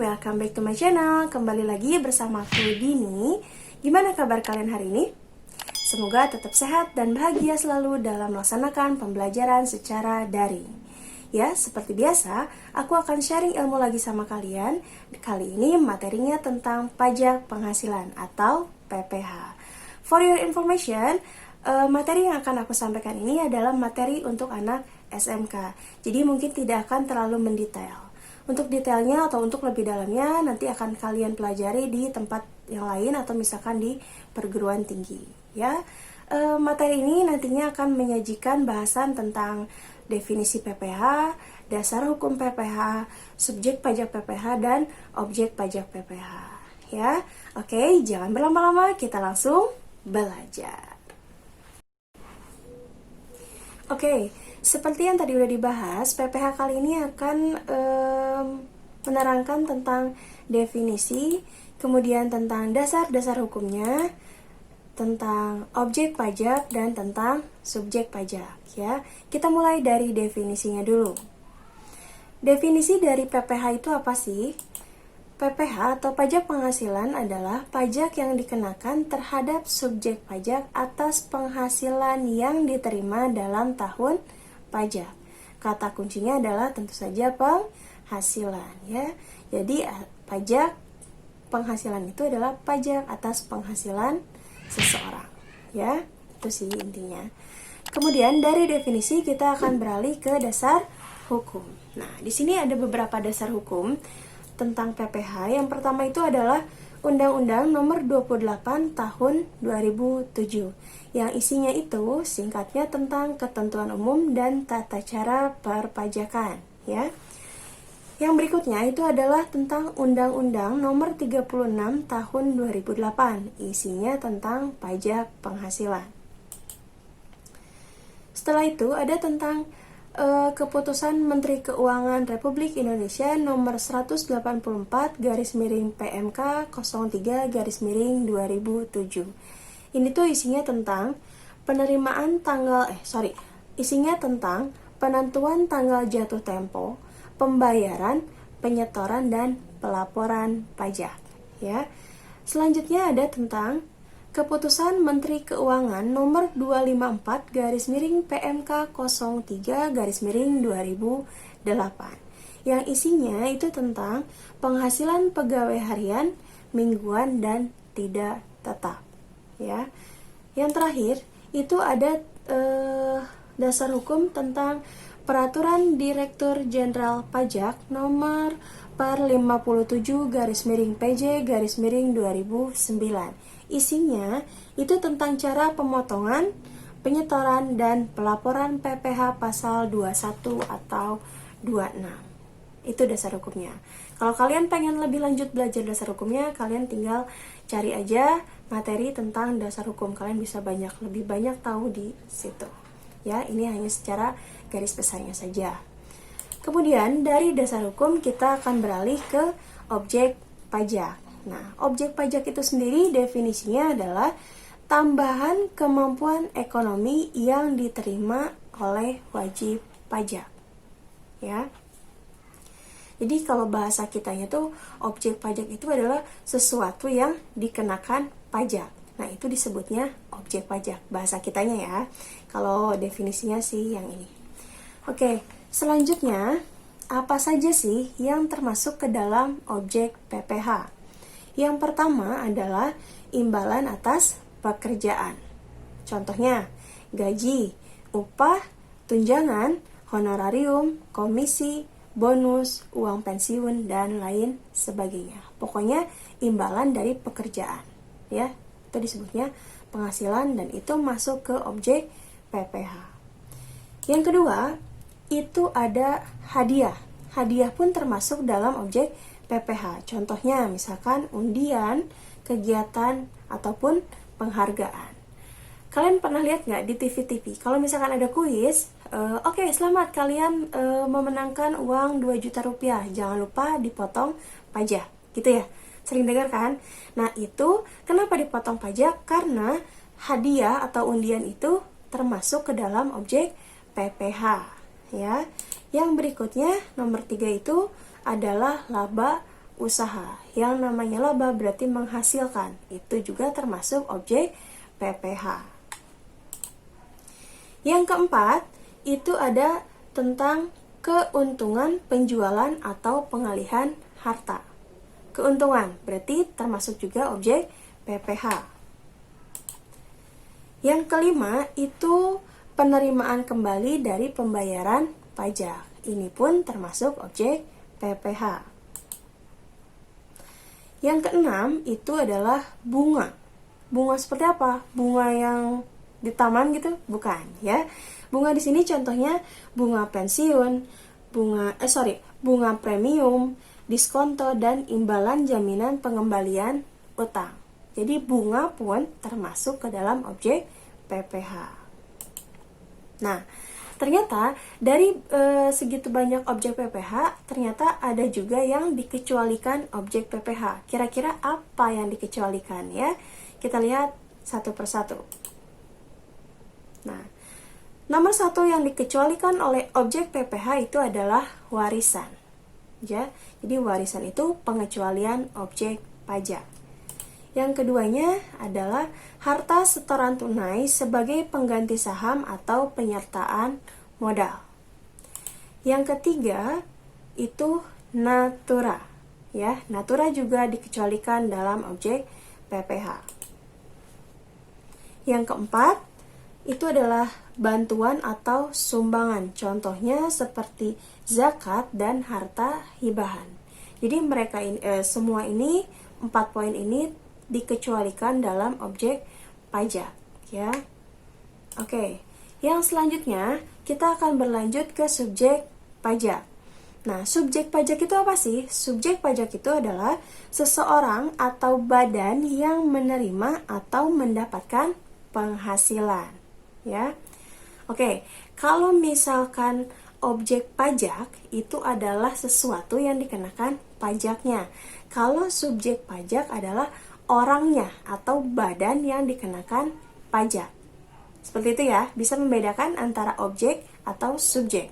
welcome back to my channel. Kembali lagi bersama aku Dini. Gimana kabar kalian hari ini? Semoga tetap sehat dan bahagia selalu dalam melaksanakan pembelajaran secara daring. Ya, seperti biasa, aku akan sharing ilmu lagi sama kalian. Kali ini materinya tentang pajak penghasilan atau PPH. For your information, materi yang akan aku sampaikan ini adalah materi untuk anak SMK. Jadi mungkin tidak akan terlalu mendetail. Untuk detailnya atau untuk lebih dalamnya nanti akan kalian pelajari di tempat yang lain atau misalkan di perguruan tinggi. Ya, materi ini nantinya akan menyajikan bahasan tentang definisi PPH, dasar hukum PPH, subjek pajak PPH dan objek pajak PPH. Ya, oke, jangan berlama-lama, kita langsung belajar. Oke, seperti yang tadi udah dibahas, PPH kali ini akan menerangkan tentang definisi, kemudian tentang dasar-dasar hukumnya, tentang objek pajak, dan tentang subjek pajak. Ya, kita mulai dari definisinya dulu. Definisi dari PPH itu apa sih? PPH atau pajak penghasilan adalah pajak yang dikenakan terhadap subjek pajak atas penghasilan yang diterima dalam tahun pajak. Kata kuncinya adalah tentu saja penghasilan, ya. Jadi pajak penghasilan itu adalah pajak atas penghasilan seseorang, ya. Itu sih intinya. Kemudian dari definisi kita akan beralih ke dasar hukum. Nah, di sini ada beberapa dasar hukum tentang PPH. Yang pertama itu adalah Undang-Undang Nomor 28 Tahun 2007 yang isinya itu singkatnya tentang ketentuan umum dan tata cara perpajakan, ya. Yang berikutnya itu adalah tentang Undang-Undang Nomor 36 Tahun 2008, isinya tentang pajak penghasilan. Setelah itu ada tentang Keputusan Menteri Keuangan Republik Indonesia Nomor 184 PMK 03 Ini tuh isinya tentang isinya tentang penentuan tanggal jatuh tempo, pembayaran, penyetoran dan pelaporan pajak, ya. Selanjutnya ada tentang Keputusan Menteri Keuangan Nomor 254 PMK 03 2008 yang isinya itu tentang penghasilan pegawai harian, mingguan dan tidak tetap, ya. Yang terakhir itu ada dasar hukum tentang Peraturan Direktur Jenderal Pajak Nomor 57 PJ 2009. Isinya itu tentang cara pemotongan, penyetoran, dan pelaporan PPH pasal 21 atau 26. Itu dasar hukumnya. Kalau kalian pengen lebih lanjut belajar dasar hukumnya, kalian tinggal cari aja materi tentang dasar hukum. Kalian bisa lebih banyak tahu di situ. Ya, ini hanya secara garis besarnya saja. Kemudian dari dasar hukum kita akan beralih ke objek pajak. Nah, objek pajak itu sendiri definisinya adalah tambahan kemampuan ekonomi yang diterima oleh wajib pajak, ya. Jadi kalau bahasa kitanya tuh objek pajak itu adalah sesuatu yang dikenakan pajak. Nah, itu disebutnya objek pajak bahasa kitanya, ya. Kalau definisinya sih yang ini. Oke, selanjutnya apa saja sih yang termasuk ke dalam objek PPH? Yang pertama adalah imbalan atas pekerjaan. Contohnya, gaji, upah, tunjangan, honorarium, komisi, bonus, uang pensiun, dan lain sebagainya. Pokoknya imbalan dari pekerjaan, ya. Itu disebutnya penghasilan dan itu masuk ke objek PPH. Yang kedua, itu ada hadiah. Hadiah pun termasuk dalam objek PPH. Contohnya misalkan undian, kegiatan, ataupun penghargaan. Kalian pernah lihat nggak di TV-TV? Kalau misalkan ada kuis, oke, selamat kalian memenangkan uang 2 juta rupiah. Jangan lupa dipotong pajak, gitu ya. Sering dengar kan? Nah, itu kenapa dipotong pajak? Karena hadiah atau undian itu termasuk ke dalam objek PPH, ya. Yang berikutnya, nomor 3 itu adalah laba usaha. Yang namanya laba berarti menghasilkan. Itu juga termasuk objek PPH. Yang keempat, itu ada tentang keuntungan penjualan atau pengalihan harta. Keuntungan berarti termasuk juga objek PPH. Yang kelima, itu penerimaan kembali dari pembayaran pajak. Ini pun termasuk objek PPH. Yang keenam, itu adalah bunga. Bunga seperti apa? Bunga yang di taman gitu? Bukan, ya. Bunga di sini contohnya bunga pensiun, bunga premium, diskonto, dan imbalan jaminan pengembalian utang. Jadi bunga pun termasuk ke dalam objek PPH. Nah, ternyata dari segitu banyak objek PPH, ternyata ada juga yang dikecualikan objek PPH. Kira-kira apa yang dikecualikan ya? Kita lihat satu persatu. Nah, nomor satu yang dikecualikan oleh objek PPH itu adalah warisan. Ya, jadi warisan itu pengecualian objek pajak. Yang keduanya adalah harta setoran tunai sebagai pengganti saham atau penyertaan modal. Yang ketiga itu natura. Ya, natura juga dikecualikan dalam objek PPH. Yang keempat itu adalah bantuan atau sumbangan. Contohnya seperti zakat dan harta hibahan. Jadi mereka semua ini 4 poin ini dikecualikan dalam objek pajak, ya. Oke. Yang selanjutnya kita akan berlanjut ke subjek pajak. Nah, subjek pajak itu apa sih? Subjek pajak itu adalah seseorang atau badan yang menerima atau mendapatkan penghasilan, ya. Oke, kalau misalkan objek pajak itu adalah sesuatu yang dikenakan pajaknya. Kalau subjek pajak adalah orangnya atau badan yang dikenakan pajak. Seperti itu ya, bisa membedakan antara objek atau subjek.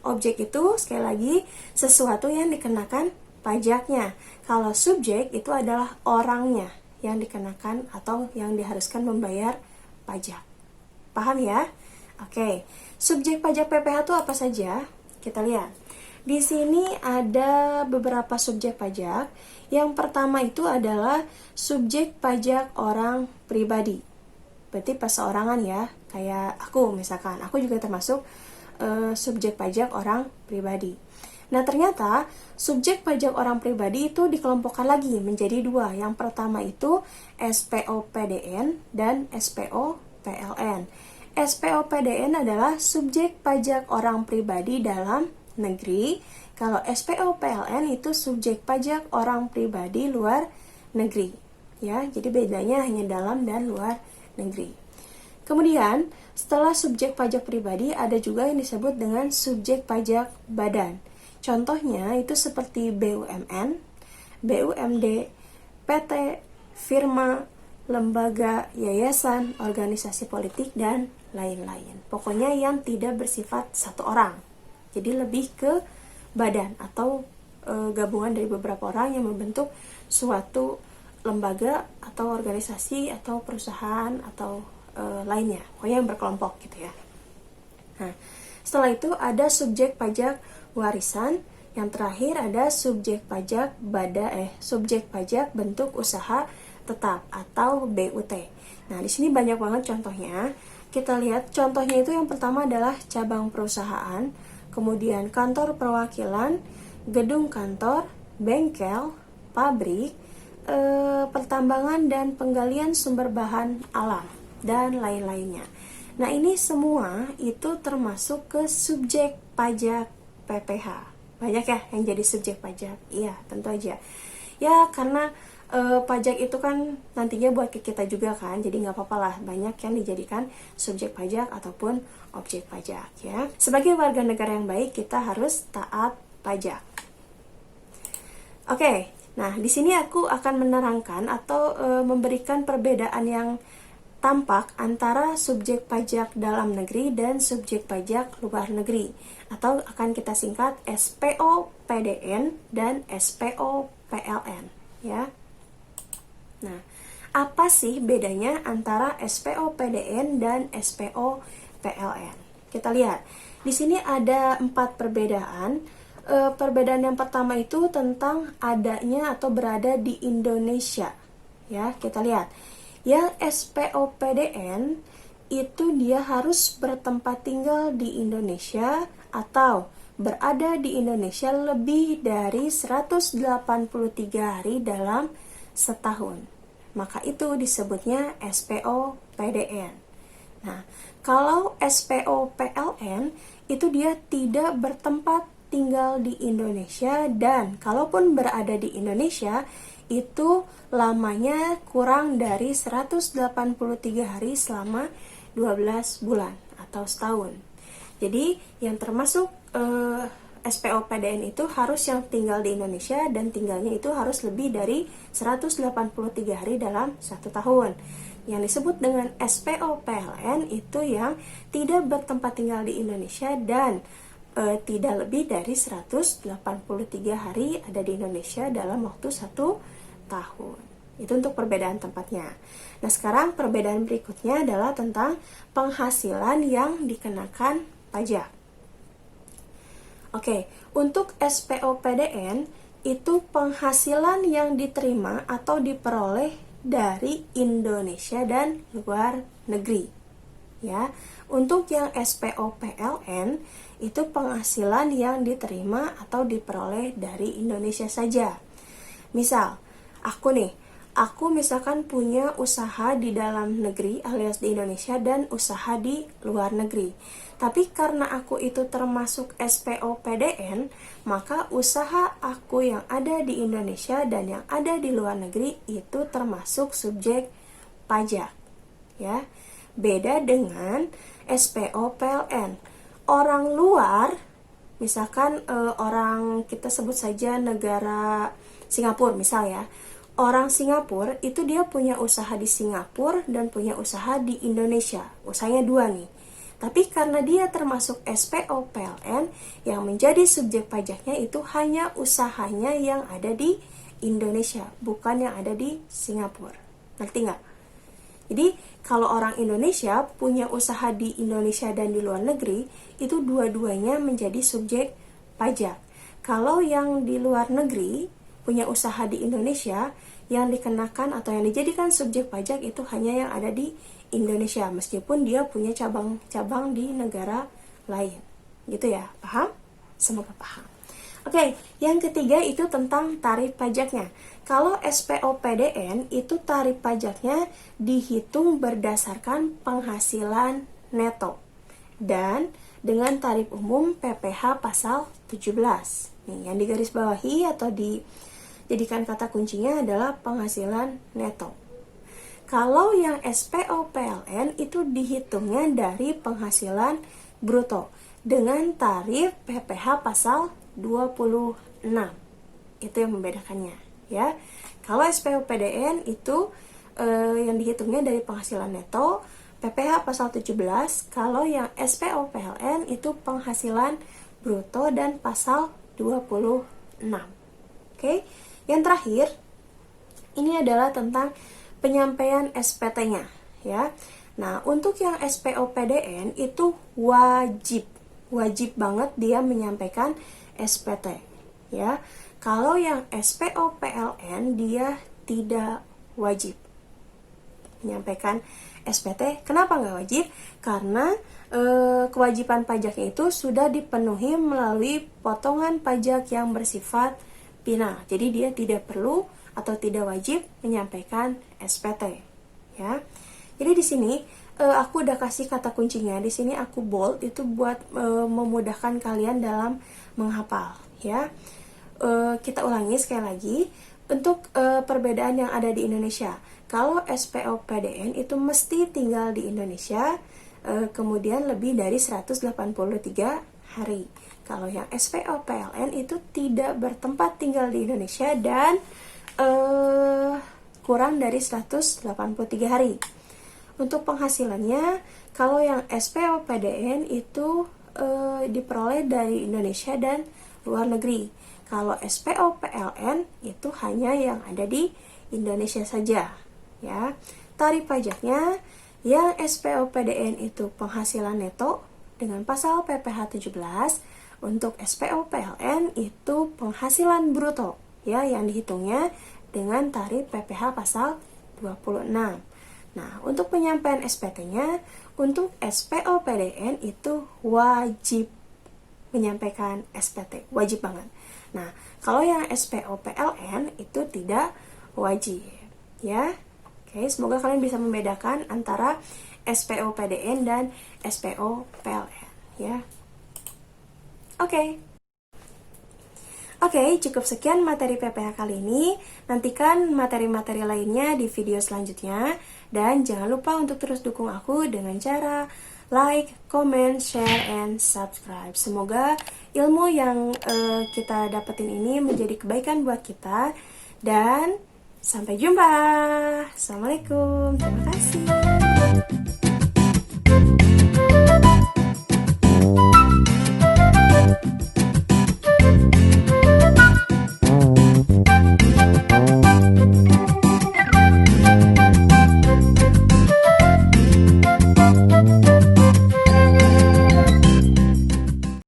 Objek itu sekali lagi sesuatu yang dikenakan pajaknya. Kalau subjek itu adalah orangnya yang dikenakan atau yang diharuskan membayar pajak. Paham ya? Oke, subjek pajak PPH itu apa saja? Kita lihat. Di sini ada beberapa subjek pajak. Yang pertama itu adalah subjek pajak orang pribadi. Berarti perseorangan ya, kayak aku misalkan. Aku juga termasuk subjek pajak orang pribadi. Nah, ternyata subjek pajak orang pribadi itu dikelompokkan lagi menjadi dua. Yang pertama itu SPOPDN dan SPOPLN. SPOPDN adalah subjek pajak orang pribadi dalam negeri. Kalau SPOPLN itu subjek pajak orang pribadi luar negeri. Ya, jadi bedanya hanya dalam dan luar negeri. Kemudian, setelah subjek pajak pribadi ada juga yang disebut dengan subjek pajak badan. Contohnya itu seperti BUMN, BUMD, PT, firma, lembaga, yayasan, organisasi politik, dan lain-lain. Pokoknya yang tidak bersifat satu orang. Jadi lebih ke badan atau gabungan dari beberapa orang yang membentuk suatu lembaga atau organisasi atau perusahaan atau lainnya. Pokoknya yang berkelompok gitu ya. Nah, setelah itu ada subjek pajak warisan. Yang terakhir ada subjek pajak subjek pajak bentuk usaha tetap atau BUT. Nah, di sini banyak banget contohnya. Kita lihat contohnya itu yang pertama adalah cabang perusahaan, kemudian kantor perwakilan, gedung kantor, bengkel, pabrik, pertambangan dan penggalian sumber bahan alam dan lain-lainnya. Nah, ini semua itu termasuk ke subjek pajak PPH. Banyak ya yang jadi subjek pajak? Iya, tentu aja. Ya, karena pajak itu kan nantinya buat ke kita juga kan, jadi nggak apa-apa lah banyak yang dijadikan subjek pajak ataupun objek pajak ya. Sebagai warga negara yang baik kita harus taat pajak. Oke, nah di sini aku akan menerangkan atau memberikan perbedaan yang tampak antara subjek pajak dalam negeri dan subjek pajak luar negeri, atau akan kita singkat SPO PDN dan SPO PLN, ya. Nah, apa sih bedanya antara SPO PDN dan SPO PLN? Kita lihat. Di sini ada 4 perbedaan. Perbedaan yang pertama itu tentang adanya atau berada di Indonesia. Ya, kita lihat. Yang SPO PDN itu dia harus bertempat tinggal di Indonesia atau berada di Indonesia lebih dari 183 hari dalam setahun. Maka itu disebutnya SPO PDN. Nah, kalau SPO PLN itu dia tidak bertempat tinggal di Indonesia, dan kalaupun berada di Indonesia itu lamanya kurang dari 183 hari selama 12 bulan atau setahun. Jadi yang termasuk SPO PDN itu harus yang tinggal di Indonesia dan tinggalnya itu harus lebih dari 183 hari dalam 1 tahun. Yang disebut dengan SPO PLN itu yang tidak bertempat tinggal di Indonesia dan tidak lebih dari 183 hari ada di Indonesia dalam waktu 1 tahun. Itu untuk perbedaan tempatnya. Nah, sekarang perbedaan berikutnya adalah tentang penghasilan yang dikenakan pajak. Oke, untuk SPO PDN itu penghasilan yang diterima atau diperoleh dari Indonesia dan luar negeri. Ya, untuk yang SPO PLN itu penghasilan yang diterima atau diperoleh dari Indonesia saja. Misal, aku misalkan punya usaha di dalam negeri alias di Indonesia dan usaha di luar negeri. Tapi karena aku itu termasuk SPO PDN, maka usaha aku yang ada di Indonesia dan yang ada di luar negeri itu termasuk subjek pajak. Ya. Beda dengan SPO PLN. Orang luar, misalkan orang kita sebut saja negara Singapura misal ya. Orang Singapura itu dia punya usaha di Singapura dan punya usaha di Indonesia. Usahanya 2 nih. Tapi karena dia termasuk SPO PLN, yang menjadi subjek pajaknya itu hanya usahanya yang ada di Indonesia, bukan yang ada di Singapura. Ngerti nggak? Jadi kalau orang Indonesia punya usaha di Indonesia dan di luar negeri, itu dua-duanya menjadi subjek pajak. Kalau yang di luar negeri punya usaha di Indonesia, yang dikenakan atau yang dijadikan subjek pajak itu hanya yang ada di Indonesia, meskipun dia punya cabang-cabang di negara lain. Gitu ya, paham? Semoga paham. Oke, yang ketiga itu tentang tarif pajaknya. Kalau SPO PDN itu tarif pajaknya dihitung berdasarkan penghasilan neto dan dengan tarif umum PPh pasal 17. Nih, yang digarisbawahi atau dijadikan kata kuncinya adalah penghasilan neto. Kalau yang SPO PLN itu dihitungnya dari penghasilan bruto dengan tarif PPh pasal 26. Itu yang membedakannya, ya. Kalau SPO PDN itu yang dihitungnya dari penghasilan neto, PPh pasal 17. Kalau yang SPO PLN itu penghasilan bruto dan pasal 26. Oke. Yang terakhir ini adalah tentang penyampaian SPT-nya, ya. Nah, untuk yang SPO PDN itu wajib banget dia menyampaikan SPT, ya. Kalau yang SPO PLN dia tidak wajib menyampaikan SPT. Kenapa nggak wajib? Karena kewajiban pajaknya itu sudah dipenuhi melalui potongan pajak yang bersifat final. Jadi dia tidak perlu atau tidak wajib menyampaikan SPT, ya. Jadi di sini aku udah kasih kata kuncinya. Di sini aku bold itu buat memudahkan kalian dalam menghafal, ya. Kita ulangi sekali lagi untuk perbedaan yang ada di Indonesia. Kalau SPO PDN itu mesti tinggal di Indonesia kemudian lebih dari 183 hari. Kalau yang SPO PLN itu tidak bertempat tinggal di Indonesia dan kurang dari 183 hari. Untuk penghasilannya, kalau yang SPOPDN itu diperoleh dari Indonesia dan luar negeri. Kalau SPOPLN itu hanya yang ada di Indonesia saja, ya. Tarif pajaknya yang SPOPDN itu penghasilan neto dengan pasal PPh 17, untuk SPOPLN itu penghasilan bruto, ya, yang dihitungnya dengan tarif PPh pasal 26. Nah, untuk penyampaian SPT-nya, untuk SPOPDN itu wajib menyampaikan SPT, wajib banget. Nah, kalau yang SPOPLN itu tidak wajib, ya. Oke, semoga kalian bisa membedakan antara SPOPDN dan SPOPLN, ya. Oke. Oke, cukup sekian materi PPH kali ini. Nantikan materi-materi lainnya di video selanjutnya. Dan jangan lupa untuk terus dukung aku dengan cara like, comment, share, and subscribe. Semoga ilmu yang kita dapetin ini menjadi kebaikan buat kita. Dan sampai jumpa. Assalamualaikum. Terima kasih.